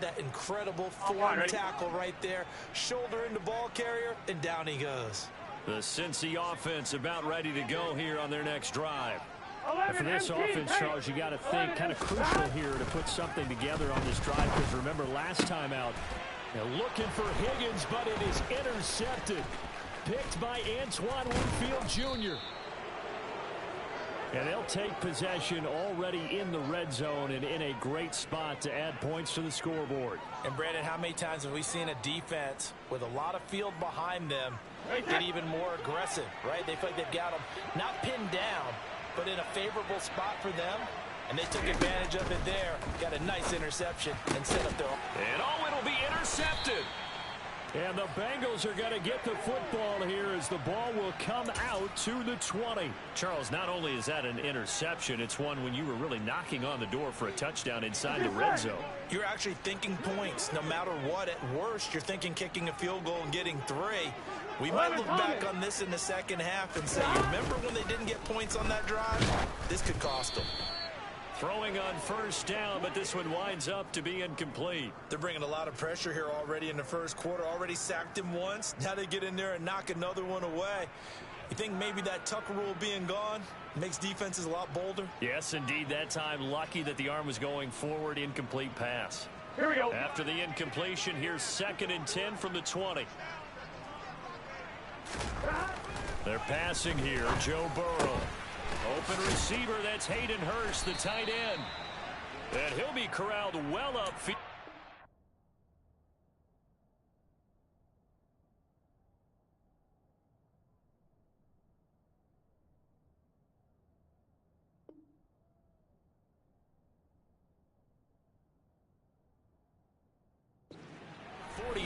that incredible form tackle right there. Shoulder into ball carrier, and down he goes. The Cincy offense about ready to go here on their next drive. And for this offense, Charles, you got to think kind of crucial here to put something together on this drive, because remember last time out, looking for Higgins, but it is intercepted. Picked by Antoine Winfield Jr. And they'll take possession already in the red zone and in a great spot to add points to the scoreboard. And Brandon, how many times have we seen a defense with a lot of field behind them get even more aggressive, right? They feel like they've got them not pinned down, but in a favorable spot for them. And they took advantage of it there. Got a nice interception and set up their... And it'll be intercepted. And the Bengals are going to get the football here as the ball will come out to the 20. Charles, not only is that an interception, it's one when you were really knocking on the door for a touchdown inside the red zone. You're actually thinking points no matter what. At worst, you're thinking kicking a field goal and getting 3. We might look back on this in the second half and say, you remember when they didn't get points on that drive? This could cost them. Throwing on first down, but this one winds up to be incomplete. They're bringing a lot of pressure here already in the first quarter. Already sacked him once. Now they get in there and knock another one away. You think maybe that Tucker rule being gone makes defenses a lot bolder? Yes, indeed. That time, lucky that the arm was going forward. Incomplete pass. Here we go. After the incompletion, here's 2nd and 10 from the 20. They're passing here. Joe Burrow. Open receiver, that's Hayden Hurst, the tight end. And he'll be corralled well upfield.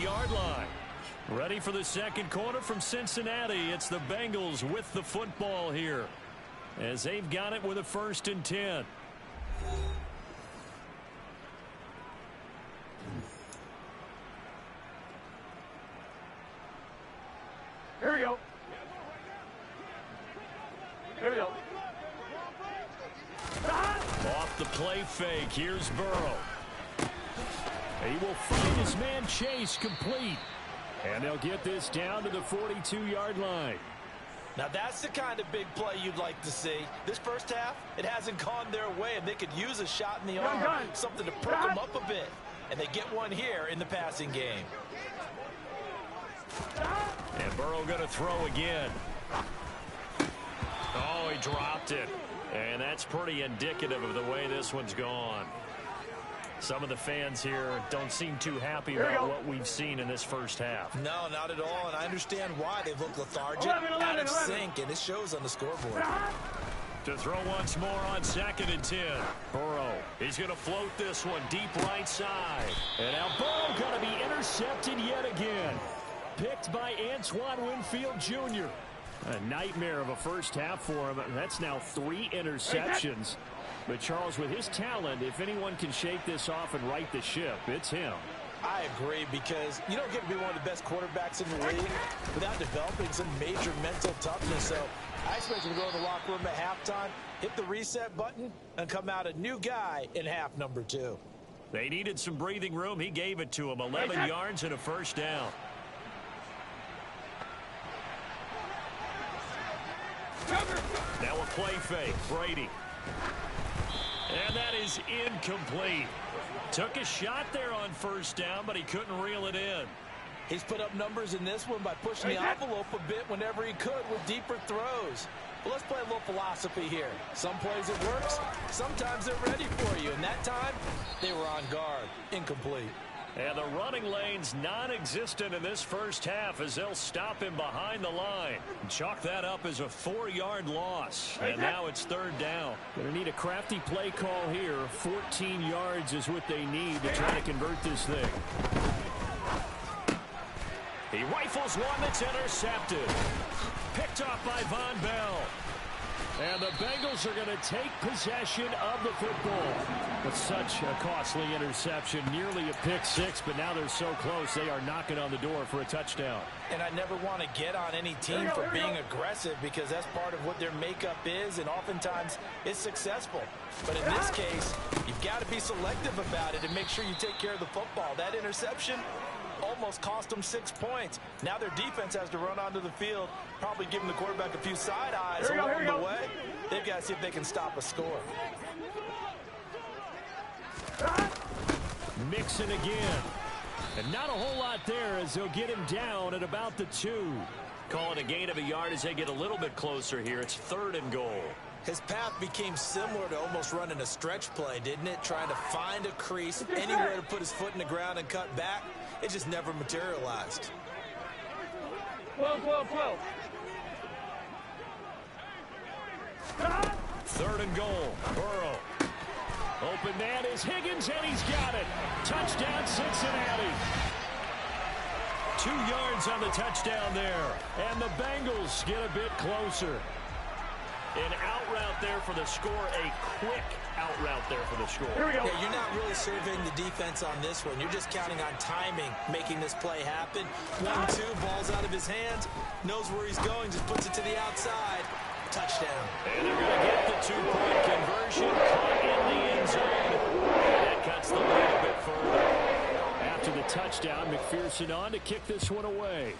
Yard line. Ready for the second quarter from Cincinnati. It's the Bengals with the football here, as they've got it with a 1st and 10. Here we go. Here we go. Off the play fake, here's Burrow. He will find his man Chase complete. And they'll get this down to the 42-yard line. Now that's the kind of big play you'd like to see. This first half, it hasn't gone their way, and they could use a shot in the arm, something to perk them up a bit. And they get one here in the passing game. And Burrow going to throw again. Oh, he dropped it. And that's pretty indicative of the way this one's gone. Some of the fans here don't seem too happy about what we've seen in this first half. No, not at all, and I understand why. They look lethargic, out of sync, and it shows on the scoreboard. To throw once more on 2nd and 10. Burrow, he's going to float this one deep right side. And now Burrow going to be intercepted yet again. Picked by Antoine Winfield Jr. A nightmare of a first half for him. That's now 3 interceptions. But Charles, with his talent, if anyone can shake this off and right the ship, it's him. I agree, because you don't get to be one of the best quarterbacks in the league without developing some major mental toughness. So I expect him to go in the locker room at halftime, hit the reset button, and come out a new guy in half number 2. They needed some breathing room. He gave it to him. 11 yards and a first down. Now a play fake. Brady. And that is incomplete. Took a shot there on first down, but he couldn't reel it in. He's put up numbers in this one by pushing the envelope a bit whenever he could with deeper throws. But let's play a little philosophy here. Some plays it works, sometimes they're ready for you. And that time, they were on guard. Incomplete. And the running lane's non-existent in this first half as they'll stop him behind the line. Chalk that up as a 4-yard loss. And now it's 3rd down. Going to need a crafty play call here. 14 yards is what they need to try to convert this thing. He rifles one that's intercepted. Picked off by Von Bell. And the Bengals are going to take possession of the football. But such a costly interception, nearly a pick six, but now they're so close they are knocking on the door for a touchdown. And I never want to get on any team for being aggressive because that's part of what their makeup is, and oftentimes it's successful. But in this case, you've got to be selective about it and make sure you take care of the football. That interception almost cost them 6 points. Now their defense has to run onto the field, probably giving the quarterback a few side eyes along the way. They've got to see if they can stop a score. Mixon again. And not a whole lot there as they'll get him down at about the 2. Call it a gain of a yard as they get a little bit closer here. It's 3rd and goal. His path became similar to almost running a stretch play, didn't it? Trying to find a crease, anywhere to put his foot in the ground and cut back. It just never materialized. 12. 3rd and goal. Burrow. Open man is Higgins, and he's got it. Touchdown, Cincinnati. 2 yards on the touchdown there. And the Bengals get a bit closer. An out route there for the score. A quick out route there for the score. Here we go. Yeah, you're not really surveying the defense on this one. You're just counting on timing, making this play happen. 1-2, ball's out of his hands. Knows where he's going, just puts it to the outside. Touchdown. And they're going to get the 2-point conversion. Caught in the end zone. And that cuts the lead a bit further. After the touchdown, McPherson on to kick this one away.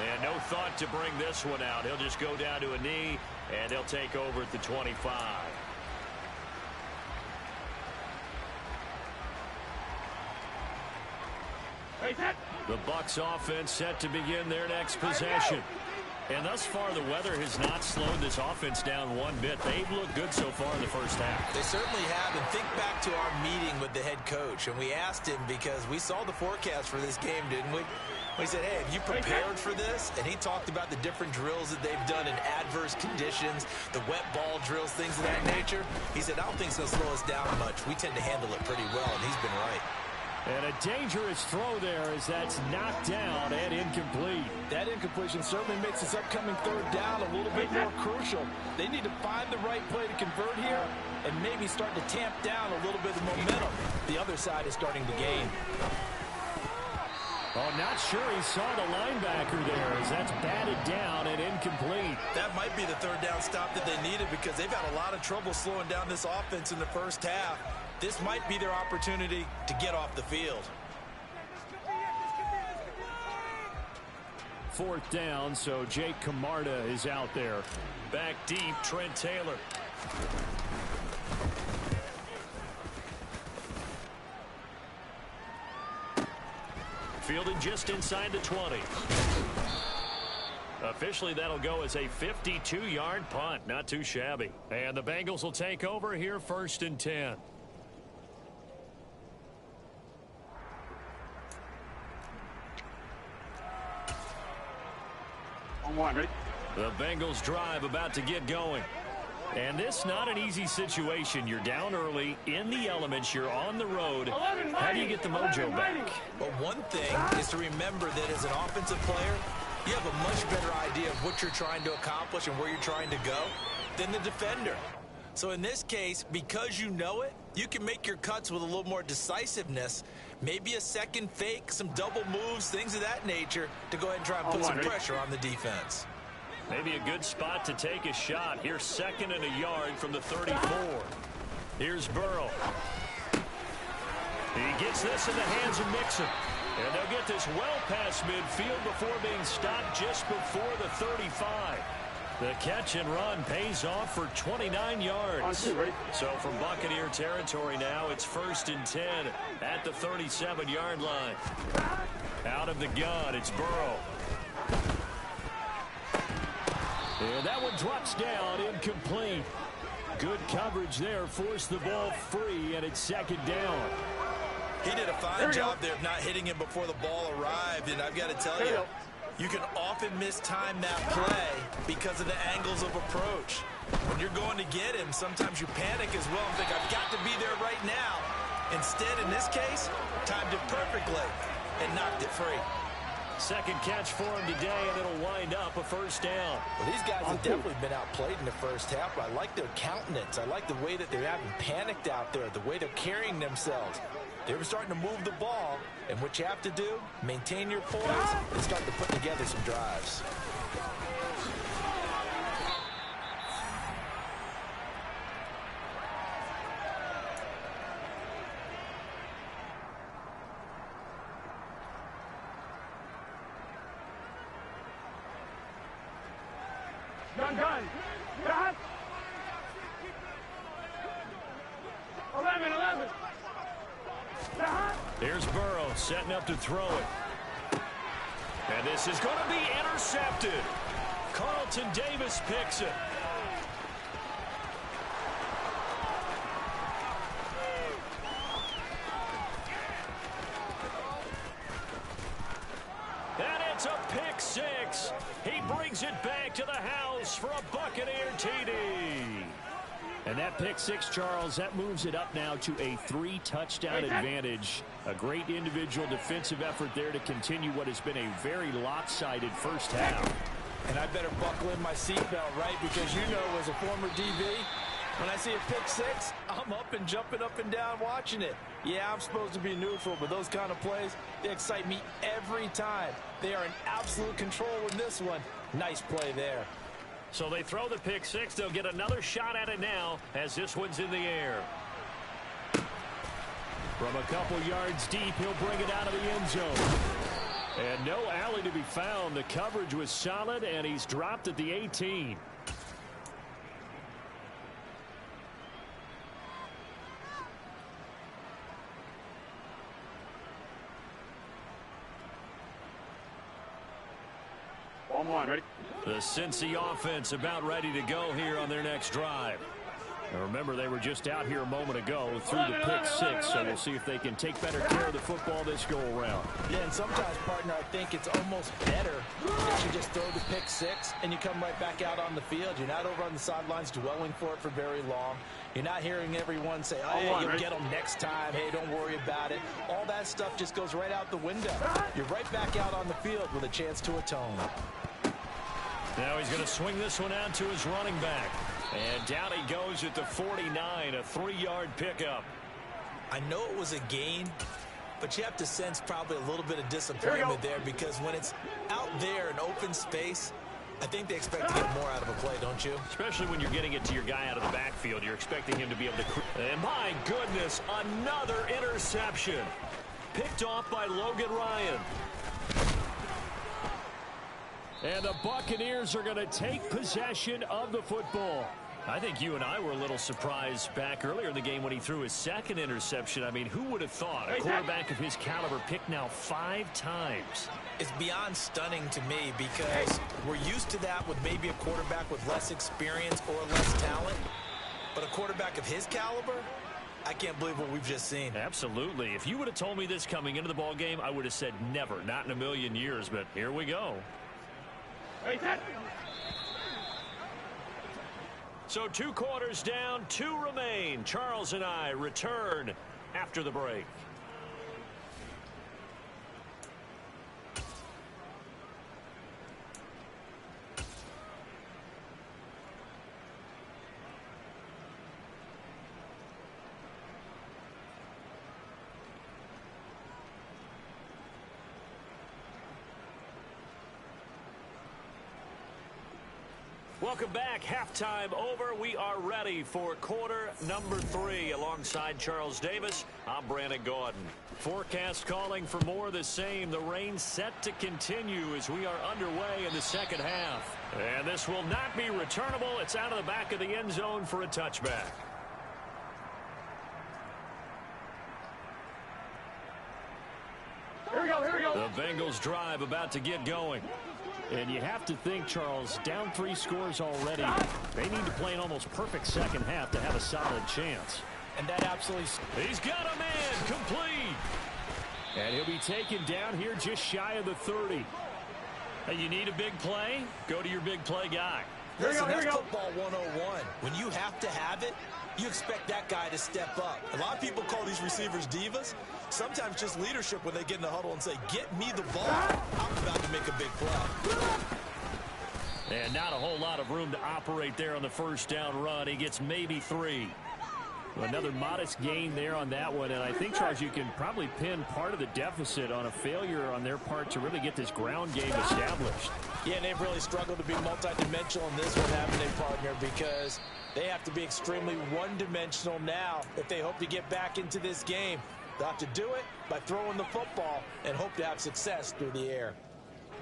And no thought to bring this one out. He'll just go down to a knee, and they'll take over at the 25. The Bucs offense set to begin their next possession. And thus far, the weather has not slowed this offense down one bit. They've looked good so far in the first half. They certainly have. And think back to our meeting with the head coach. And we asked him because we saw the forecast for this game, didn't we? We said, hey, have you prepared for this? And he talked about the different drills that they've done in adverse conditions, the wet ball drills, things of that nature. He said, I don't think it's going to slow us down much. We tend to handle it pretty well, and he's been right. And a dangerous throw there as that's knocked down and incomplete. That incompletion certainly makes this upcoming 3rd down a little bit more crucial. They need to find the right play to convert here and maybe start to tamp down a little bit of momentum. The other side is starting to gain. Oh, not sure he saw the linebacker there as that's batted down and incomplete. That might be the 3rd down stop that they needed because they've had a lot of trouble slowing down this offense in the first half. This might be their opportunity to get off the field. 4th down, so Jake Camarda is out there. Back deep, Trent Taylor. Fielded just inside the 20. Officially, that'll go as a 52-yard punt. Not too shabby. And the Bengals will take over here 1st and 10. The Bengals drive about to get going. And this not an easy situation. You're down early, in the elements, you're on the road. How do you get the mojo back? Well, one thing is to remember that as an offensive player, you have a much better idea of what you're trying to accomplish and where you're trying to go than the defender. So in this case, because you know it, you can make your cuts with a little more decisiveness, maybe a second fake, some double moves, things of that nature, to go ahead and try and put some pressure on the defense. Maybe a good spot to take a shot. Here's 2nd and a yard from the 34. Here's Burrow. He gets this in the hands of Mixon. And they'll get this well past midfield before being stopped just before the 35. The catch and run pays off for 29 yards. So from Buccaneer territory now, it's 1st and 10 at the 37-yard line. Out of the gun, it's Burrow. And that one drops down, incomplete. Good coverage there, forced the ball free, and it's 2nd down. He did a fine job there of not hitting him before the ball arrived, and I've got to tell you, you can often mistime that play because of the angles of approach. When you're going to get him, sometimes you panic as well and think, I've got to be there right now. Instead, in this case, timed it perfectly and knocked it free. Second catch for him today, and it'll wind up a first down. Well, these guys have definitely been outplayed in the first half, but I like their countenance. I like the way that they haven't panicked out there, the way they're carrying themselves. They were starting to move the ball, and what you have to do, maintain your poise and start to put together some drives. Gun. Got. 11. Here's Burrow setting up to throw it. And this is going to be intercepted. Carlton Davis picks it. And it's a pick six. He brings it back to the house for a Buccaneer TD. And that pick six, Charles, that moves it up now to a 3-touchdown advantage. A great individual defensive effort there to continue what has been a very lopsided first half. And I better buckle in my seatbelt, right? Because you know, as a former DB, when I see a pick six, I'm up and jumping up and down watching it. Yeah, I'm supposed to be neutral, but those kind of plays, they excite me every time. They are in absolute control in this one. Nice play there. So they throw the pick six. They'll get another shot at it now as this one's in the air. From a couple yards deep, he'll bring it out of the end zone. And no alley to be found. The coverage was solid, and he's dropped at the 18. Ready? The Cincy offense about ready to go here on their next drive. Now remember, they were just out here a moment ago through the pick six, so we'll see if they can take better care of the football this go-around. Yeah, and sometimes, partner, I think it's almost better that you just throw the pick six and you come right back out on the field. You're not over on the sidelines dwelling for it for very long. You're not hearing everyone say, oh, yeah, you'll get them next time. Hey, don't worry about it. All that stuff just goes right out the window. You're right back out on the field with a chance to atone. Now he's going to swing this one out to his running back. And down he goes at the 49, a 3-yard pickup. I know it was a gain, but you have to sense probably a little bit of disappointment there because when it's out there in open space, I think they expect to get more out of a play, don't you? Especially when you're getting it to your guy out of the backfield. You're expecting him to be able to... And my goodness, another interception. Picked off by Logan Ryan. And the Buccaneers are going to take possession of the football. I think you and I were a little surprised back earlier in the game when he threw his second interception. I mean, who would have thought a quarterback of his caliber picked now 5 times? It's beyond stunning to me because we're used to that with maybe a quarterback with less experience or less talent. But a quarterback of his caliber, I can't believe what we've just seen. Absolutely. If you would have told me this coming into the ball game, I would have said never, not in a million years. But here we go. So 2 quarters down, 2 remain. Charles and I return after the break. Welcome back. Halftime over. We are ready for quarter number 3. Alongside Charles Davis, I'm Brandon Gordon. Forecast calling for more of the same. The rain set to continue as we are underway in the second half. And this will not be returnable. It's out of the back of the end zone for a touchback. Here we go. The Bengals drive about to get going. And you have to think, Charles, down 3 scores already. They need to play an almost perfect second half to have a solid chance. And that absolutely... He's got a man complete. And he'll be taken down here just shy of the 30. Hey, you need a big play? Go to your big play guy. Listen, that's football 101. When you have to have it, you expect that guy to step up. A lot of people call these receivers divas. Sometimes just leadership when they get in the huddle and say, get me the ball. I'm about to make a big play. And not a whole lot of room to operate there on the first down run. He gets maybe 3. Another modest gain there on that one, and I think, Charles, you can probably pin part of the deficit on a failure on their part to really get this ground game established. Yeah, and they've really struggled to be multidimensional in this one, haven't they, partner? Because they have to be extremely one-dimensional now if they hope to get back into this game. They'll have to do it by throwing the football and hope to have success through the air.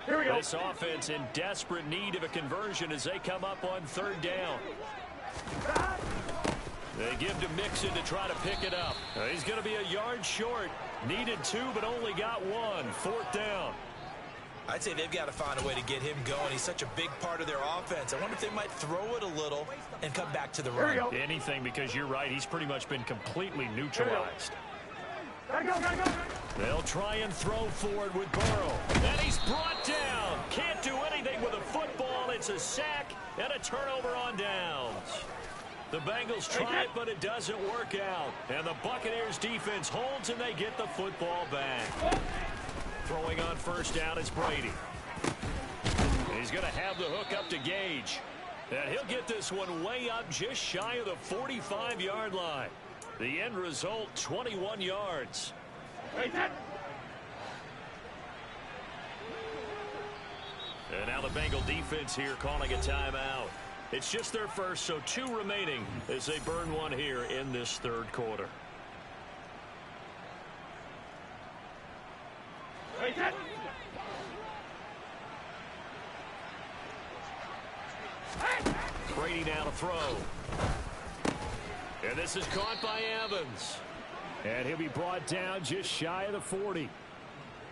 Here we go. This offense in desperate need of a conversion as they come up on 3rd down. They give to Mixon to try to pick it up. He's going to be a yard short. Needed 2, but only got 1. 4th down. I'd say they've got to find a way to get him going. He's such a big part of their offense. I wonder if they might throw it a little and come back to the run. Anything, because you're right. He's pretty much been completely neutralized. Gotta go. They'll try and throw forward with Burrow. And he's brought down. Can't do anything with a football. It's a sack and a turnover on downs. The Bengals try it, but it doesn't work out. And the Buccaneers defense holds, and they get the football back. Throwing on 1st down is Brady. He's going to have the hook up to Gage. And he'll get this one way up just shy of the 45-yard line. The end result, 21 yards. And now the Bengal defense here calling a timeout. It's just their first, so 2 remaining as they burn one here in this 3rd quarter. Brady now to throw. And this is caught by Evans. And he'll be brought down just shy of the 40.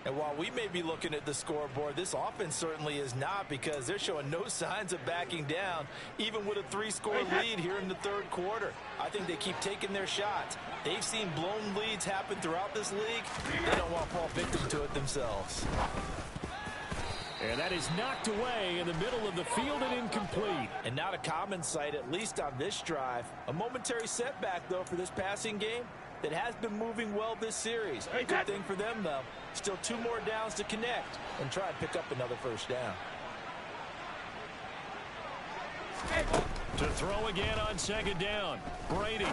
And while we may be looking at the scoreboard, this offense certainly is not, because they're showing no signs of backing down, even with a 3-score lead here in the 3rd quarter. I think they keep taking their shots. They've seen blown leads happen throughout this league. They don't want to fall victim to it themselves. And that is knocked away in the middle of the field and incomplete. And not a common sight, at least on this drive. A momentary setback, though, for this passing game that has been moving well this series. Good thing for them, though. Still 2 more downs to connect and try and pick up another 1st down. To throw again on 2nd down. Brady.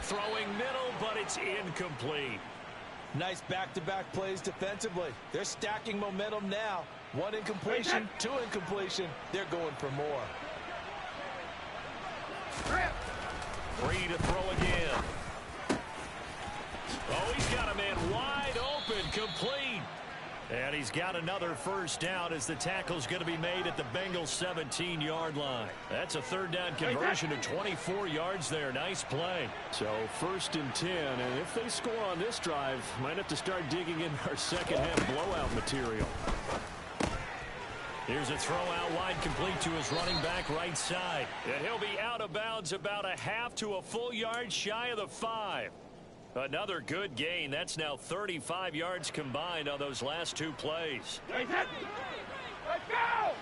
Throwing middle, but it's incomplete. Nice back-to-back plays defensively. They're stacking momentum now. 1 incompletion, 2 incompletion. They're going for more. Brady to throw again. Oh, he's got a man wide open, complete. And he's got another 1st down as the tackle's going to be made at the Bengals 17-yard line. That's a 3rd down conversion of 24 yards there. Nice play. So 1st and 10, and if they score on this drive, might have to start digging in our second-half blowout material. Here's a throw out wide, complete to his running back right side. And he'll be out of bounds about a half to a full yard shy of the 5. Another good gain. That's now 35 yards combined on those last 2 plays. Let's go!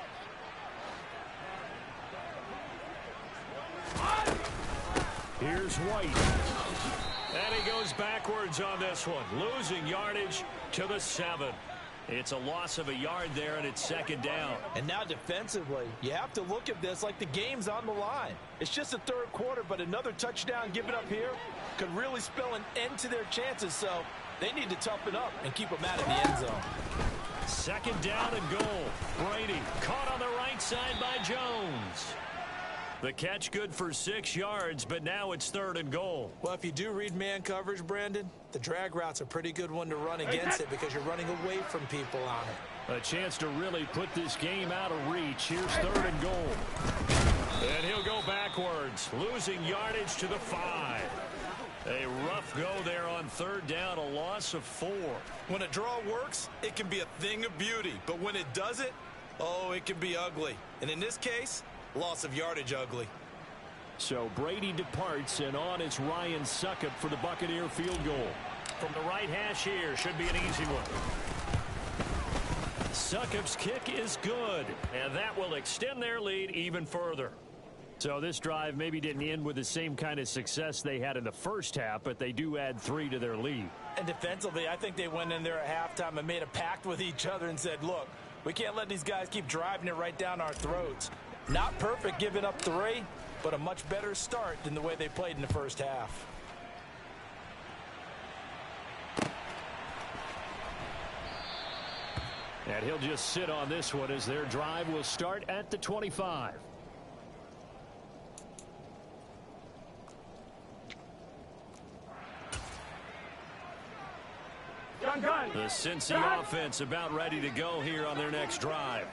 Here's White. And he goes backwards on this one, losing yardage to the 7. It's a loss of a yard there, and it's 2nd down. And now defensively, you have to look at this like the game's on the line. It's just the 3rd quarter, but another touchdown given up here could really spell an end to their chances. So they need to toughen up and keep them out of the end zone. 2nd down and goal. Brady caught on the right side by Jones. The catch good for 6 yards, but now it's 3rd and goal. Well, if you do read man coverage, Brandon, the drag route's a pretty good one to run against it because you're running away from people on it. A chance to really put this game out of reach. Here's 3rd and goal. And he'll go backwards, losing yardage to the 5. A rough go there on 3rd down, a loss of 4. When a draw works, it can be a thing of beauty. But when it doesn't, oh, it can be ugly. And in this case, loss of yardage ugly. So Brady departs, and on is Ryan Succop for the Buccaneer field goal. From the right hash here, should be an easy one. Succop's kick is good, and that will extend their lead even further. So this drive maybe didn't end with the same kind of success they had in the first half, but they do add 3 to their lead. And defensively, I think they went in there at halftime and made a pact with each other and said, look, we can't let these guys keep driving it right down our throats. Not perfect giving up 3, but a much better start than the way they played in the first half. And he'll just sit on this one as their drive will start at the 25. The Cincy offense about ready to go here on their next drive.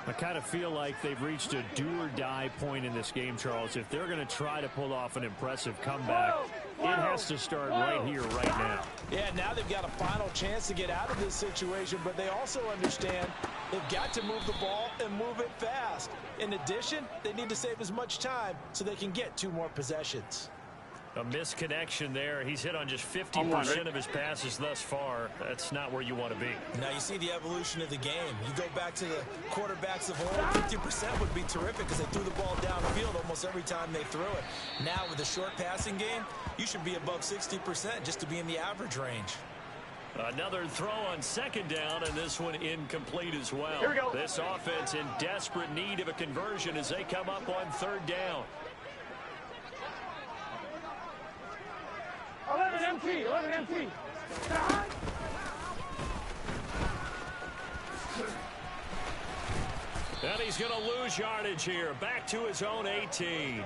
I kind of feel like they've reached a do-or-die point in this game, Charles. If they're going to try to pull off an impressive comeback, it has to start right here, right now. Yeah, now they've got a final chance to get out of this situation, but they also understand they've got to move the ball and move it fast. In addition, they need to save as much time so they can get 2 more possessions. A misconnection there. He's hit on just 50% of his passes thus far. That's not where you want to be. Now you see the evolution of the game. You go back to the quarterbacks of old, 50% would be terrific because they threw the ball downfield almost every time they threw it. Now with the short passing game, you should be above 60% just to be in the average range. Another throw on second down, and this one incomplete as well. Here we go. This offense in desperate need of a conversion as they come up on third down. 11 MT, 11 MT. And he's going to lose yardage here. Back to his own 18.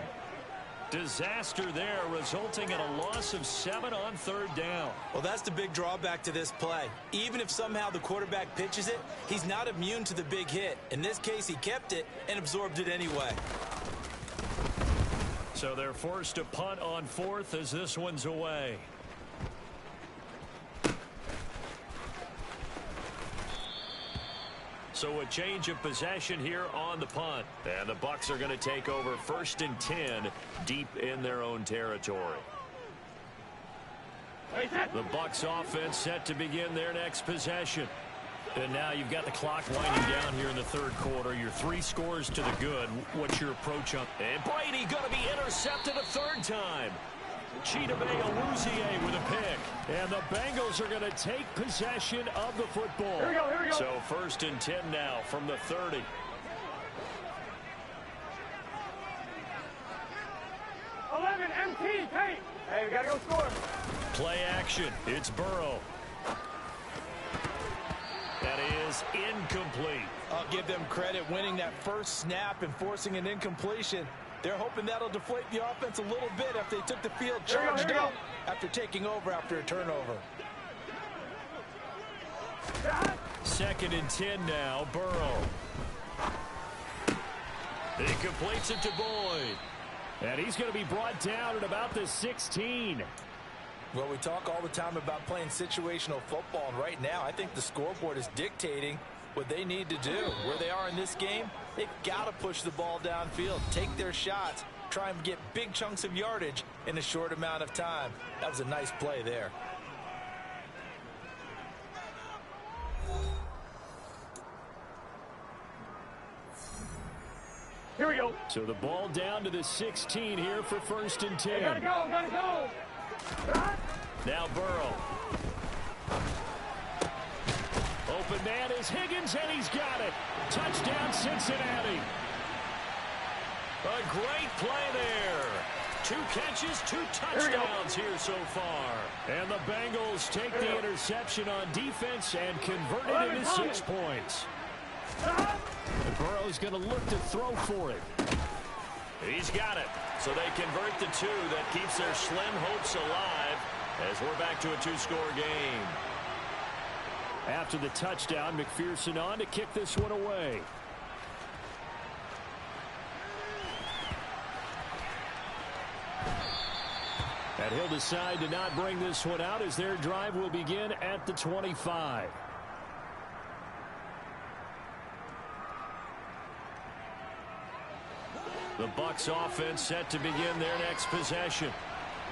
Disaster there, resulting in a loss of 7 on third down. Well, that's the big drawback to this play. Even if somehow the quarterback pitches it, he's not immune to the big hit. In this case, he kept it and absorbed it anyway. So they're forced to punt on 4th as this one's away. So a change of possession here on the punt. And the Bucs are going to take over 1st and 10 deep in their own territory. The Bucs offense set to begin their next possession. And now you've got the clock winding down here in the third quarter. Your 3 scores to the good. What's your approach on? And Brady going to be intercepted a 3rd time. Chidobe Awuzie with a pick. And the Bengals are going to take possession of the football. Here we go, here we go. So 1st and 10 now from the 30. MT, Tate. Hey, we got to go score. Play action. It's Burrow. That is incomplete. I'll give them credit winning that first snap and forcing an incompletion. They're hoping that'll deflate the offense a little bit after they took the field charged up after taking over after a turnover. 2nd and 10 now. Burrow. He completes it to Boyd. And he's going to be brought down at about the 16. Well, we talk all the time about playing situational football, and right now I think the scoreboard is dictating what they need to do. Where they are in this game, they've got to push the ball downfield, take their shots, try and get big chunks of yardage in a short amount of time. That was a nice play there. Here we go. So the ball down to the 16 here for 1st and 10. Gotta go, gotta go. Now Burrow. Open man is Higgins, and he's got it. Touchdown, Cincinnati. A great play there. 2 catches, 2 touchdowns here so far. And the Bengals take the interception on defense and convert it into 6 points. And Burrow's going to look to throw for it. He's got it. So they convert the 2. That keeps their slim hopes alive as we're back to a 2-score game. After the touchdown, McPherson on to kick this one away. And he'll decide to not bring this one out as their drive will begin at the 25. The Bucs offense set to begin their next possession.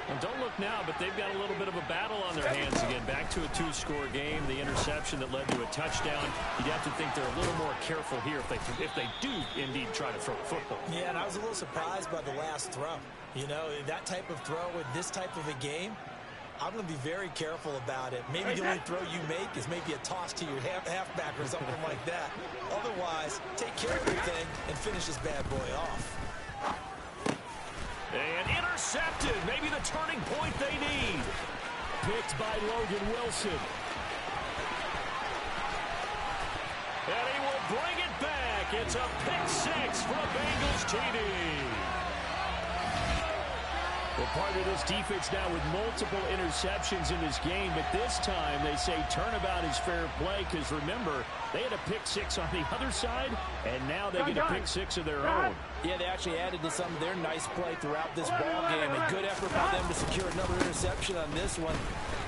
Well, don't look now, but they've got a little bit of a battle on their hands again. Back to a two-score game. The interception that led to a touchdown. You'd have to think they're a little more careful here if they do indeed try to throw the football. Yeah, and I was a little surprised by the last throw. You know, that type of throw with this type of a game, I'm going to be very careful about it. Maybe the only throw you make is maybe a toss to your halfback or something like that. Otherwise, take care of your thing and finish this bad boy off. And intercepted. Maybe the turning point they need. Picked by Logan Wilson. And he will bring it back. It's a pick six for a Bengals TD. Well, part of this defense now with multiple interceptions in this game, but this time they say turnabout is fair play because, remember, they had a pick six on the other side, and now they get a pick six of their own. Yeah, they actually added to some of their nice play throughout this ball game. A good effort by them to secure another interception on this one.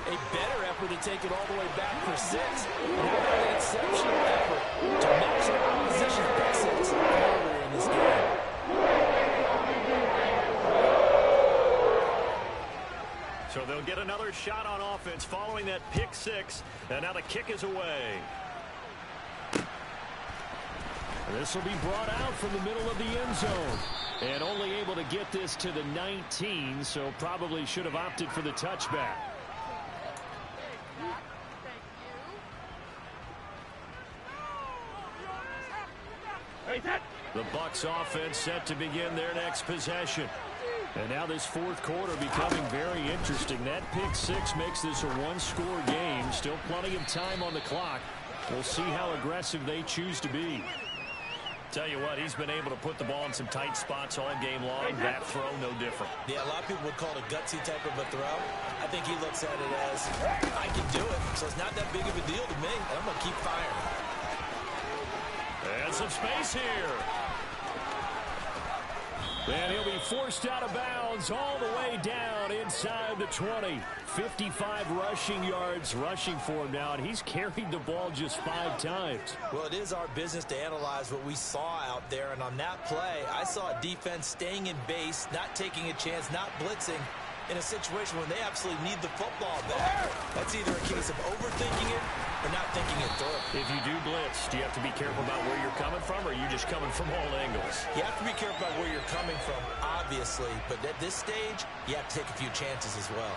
A better effort to take it all the way back for six. And how about an exceptional effort to match the opposition's pick six earlier in this game. So they'll get another shot on offense following that pick six. And now the kick is away. This will be brought out from the middle of the end zone. And only able to get this to the 19, so probably should have opted for the touchback. The Bucs offense set to begin their next possession. And now this fourth quarter becoming very interesting. That pick six makes this a one-score game. Still plenty of time on the clock. We'll see how aggressive they choose to be. Tell you what, he's been able to put the ball in some tight spots all game long. That throw, no different. Yeah, a lot of people would call it a gutsy type of a throw. I think he looks at it as, I can do it, so it's not that big of a deal to me, and I'm going to keep firing. And some space here. And he'll be forced out of bounds all the way down inside the 20. 55 rushing yards rushing for him now, and he's carried the ball just 5 times. Well, it is our business to analyze what we saw out there, and on that play, I saw a defense staying in base, not taking a chance, not blitzing, in a situation when they absolutely need the football back. That's either a case of overthinking it or not thinking it through. If you do blitz, do you have to be careful about where you're coming from, or are you just coming from all angles? You have to be careful about where you're coming from, obviously, but at this stage, you have to take a few chances as well.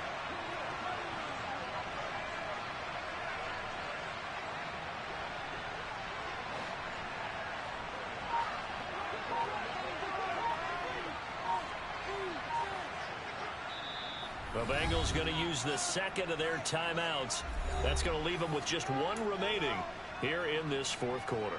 The Bengals going to use the second of their timeouts. That's going to leave them with just one remaining here in this fourth quarter.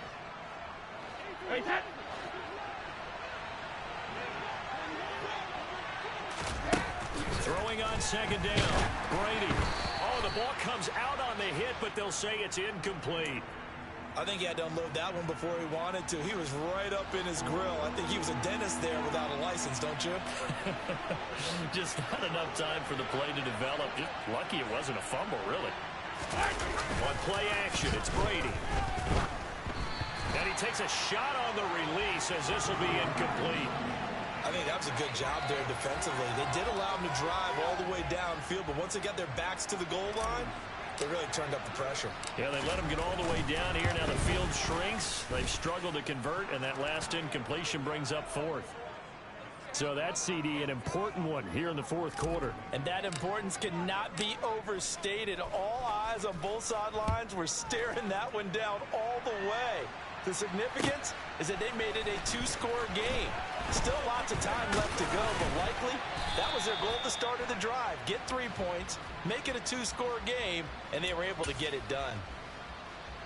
Throwing on second down. Brady. Oh, the ball comes out on the hit, but they'll say it's incomplete. I think he had to unload that one before he wanted to. He was right up in his grill. I think he was a dentist there without a license, don't you? Just not enough time for the play to develop. Just lucky it wasn't a fumble, really. On play action, it's Brady. And he takes a shot on the release as this will be incomplete. I think that was a good job there defensively. They did allow him to drive all the way downfield, but once they got their backs to the goal line, they really turned up the pressure. Yeah, they let him get all the way down here. Now the field shrinks. They've struggled to convert, and that last incompletion brings up fourth. So that's, CD, an important one here in the fourth quarter. And that importance cannot be overstated. All eyes on both sidelines were staring that one down all the way. The significance is that they made it a two-score game. Still lots of time left to go, but likely that was their goal at the start of the drive. Get 3 points, make it a two-score game, and they were able to get it done.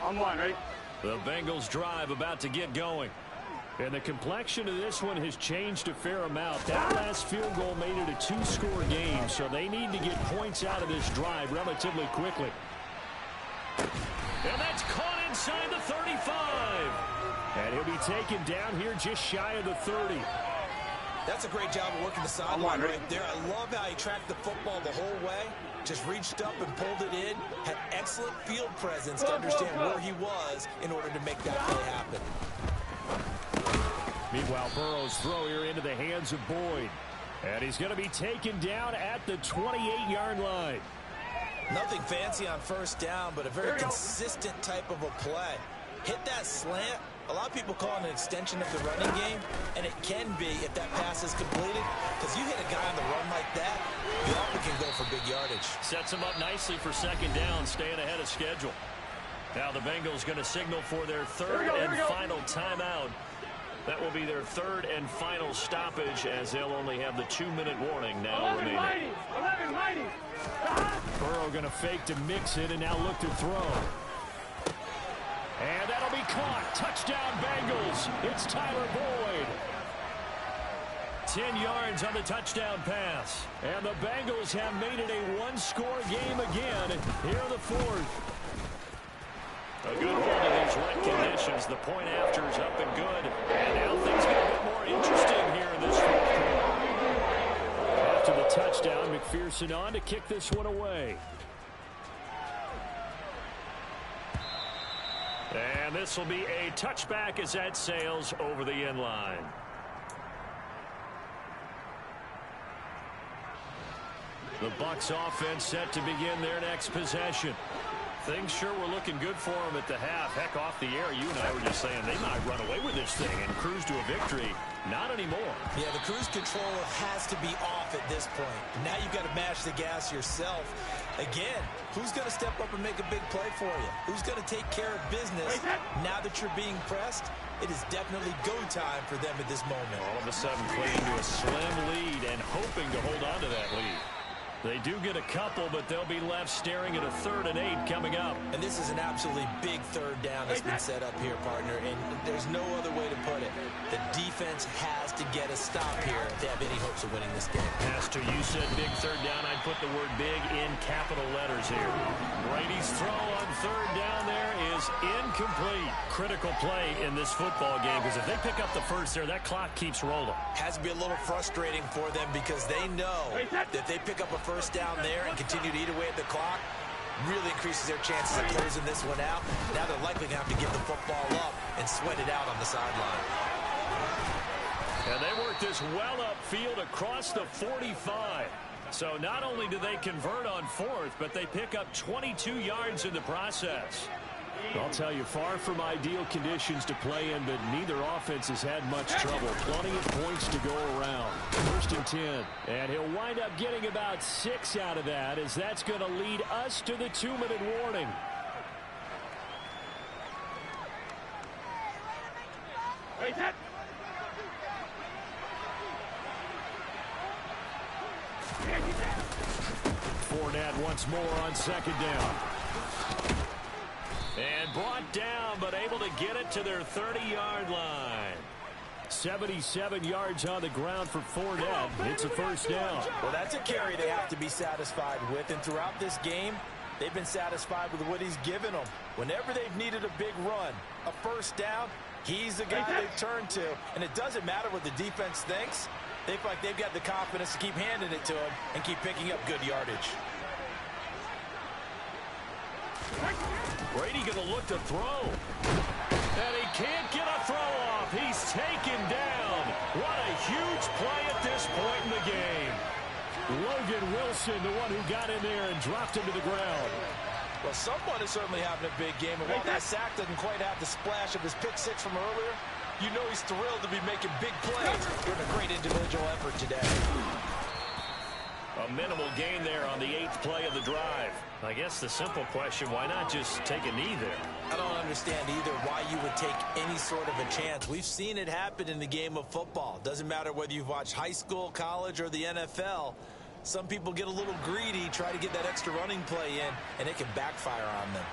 On one, right? The Bengals drive about to get going. And the complexion of this one has changed a fair amount. That last field goal made it a two-score game, so they need to get points out of this drive relatively quickly. And that's caught inside the 35. And he'll be taken down here just shy of the 30. That's a great job of working the sideline right there. I love how he tracked the football the whole way. Just reached up and pulled it in. Had excellent field presence to understand where he was in order to make that play happen. Meanwhile, Burrow's throw here into the hands of Boyd. And he's going to be taken down at the 28-yard line. Nothing fancy on first down, but a very consistent type of a play. Hit that slant. A lot of people call it an extension of the running game, and it can be if that pass is completed, because you hit a guy on the run like that, you often can go for big yardage. Sets him up nicely for second down, staying ahead of schedule. Now the Bengals going to signal for their third and final timeout. That will be their third and final stoppage, as they'll only have the 2-minute warning now remaining. 11, Burrow going to fake to mix it and now look to throw. And that'll be caught. Touchdown Bengals. It's Tyler Boyd. 10 yards on the touchdown pass. And the Bengals have made it a one-score game again here in the fourth. A good hold in these wet conditions. The point after is up and good. And now things get a bit more interesting here in this fourth quarter. After the touchdown, McPherson on to kick this one away. And this will be a touchback as that sails over the end line. The Bucs offense set to begin their next possession. Things sure were looking good for them at the half. Heck, off the air, you and I were just saying they might run away with this thing and cruise to a victory. Not anymore. Yeah, the cruise control has to be off at this point. Now you've got to mash the gas yourself. Again, who's going to step up and make a big play for you? Who's going to take care of business now that you're being pressed? It is definitely go time for them at this moment. All of a sudden playing to a slim lead and hoping to hold on to that lead. They do get a couple, but they'll be left staring at a 3rd and 8 coming up. And this is an absolutely big third down that's been set up here, partner, and there's no other way to put it. The defense has to get a stop here if they have any hopes of winning this game. Pastor, you said big third down. I'd put the word big in capital letters here. Brady's throw on 3rd down there is incomplete. Critical play in this football game, because if they pick up the first there, that clock keeps rolling. Has to be a little frustrating for them because they know that if they pick up a first down there and continue to eat away at the clock, really increases their chances of closing this one out. Now they're likely going to have to give the football up and sweat it out on the sideline. And they work this well upfield across the 45. So not only do they convert on 4th, but they pick up 22 yards in the process. I'll tell you, far from ideal conditions to play in, but neither offense has had much trouble. Plenty of points to go around. 1st and 10. And he'll wind up getting about 6 out of that, as that's going to lead us to the 2-minute warning. Fournette once more on 2nd down. And brought down, but able to get it to their 30-yard line. 77 yards on the ground for Fournette. It's a 1st down. Well, that's a carry they have to be satisfied with. And throughout this game, they've been satisfied with what he's given them. Whenever they've needed a big run, a 1st down, he's the guy they've turned to. And it doesn't matter what the defense thinks. They feel like they've got the confidence to keep handing it to him and keep picking up good yardage. Brady going to look to throw. And he can't get a throw off. He's taken down. What a huge play at this point in the game. Logan Wilson, the one who got in there and dropped him to the ground. Well, someone is certainly having a big game. And while that sack doesn't quite have the splash of his pick 6 from earlier, you know he's thrilled to be making big plays. Doing a great individual effort today. A minimal gain there on the 8th play of the drive. I guess the simple question, why not just take a knee there? I don't understand either why you would take any sort of a chance. We've seen it happen in the game of football. Doesn't matter whether you've watched high school, college, or the NFL. Some people get a little greedy, try to get that extra running play in, and it can backfire on them.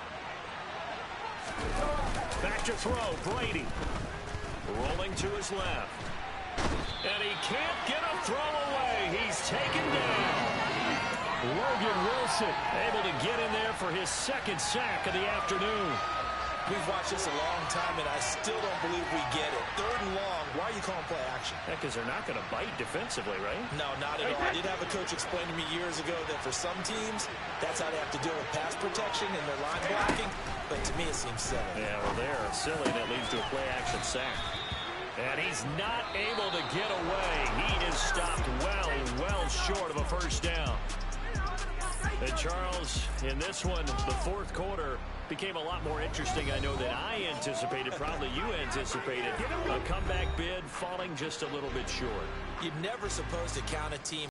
Back to throw, Brady. Rolling to his left. And he can't get a throw away. He's taken down. Logan Wilson able to get in there for his 2nd sack of the afternoon. We've watched this a long time, and I still don't believe we get it. 3rd and long. Why are you calling play action? Yeah, because they're not going to bite defensively, right? No, not at all. I did have a coach explain to me years ago that for some teams, that's how they have to deal with pass protection and their line blocking. But to me, it seems silly. Yeah, well, they're silly, and it leads to a play action sack. And he's not able to get away. He is stopped well short of a first down. And Charles, in this one, the fourth quarter became a lot more interesting, I know, than I anticipated. Probably you anticipated. A comeback bid falling just a little bit short. You're never supposed to count a team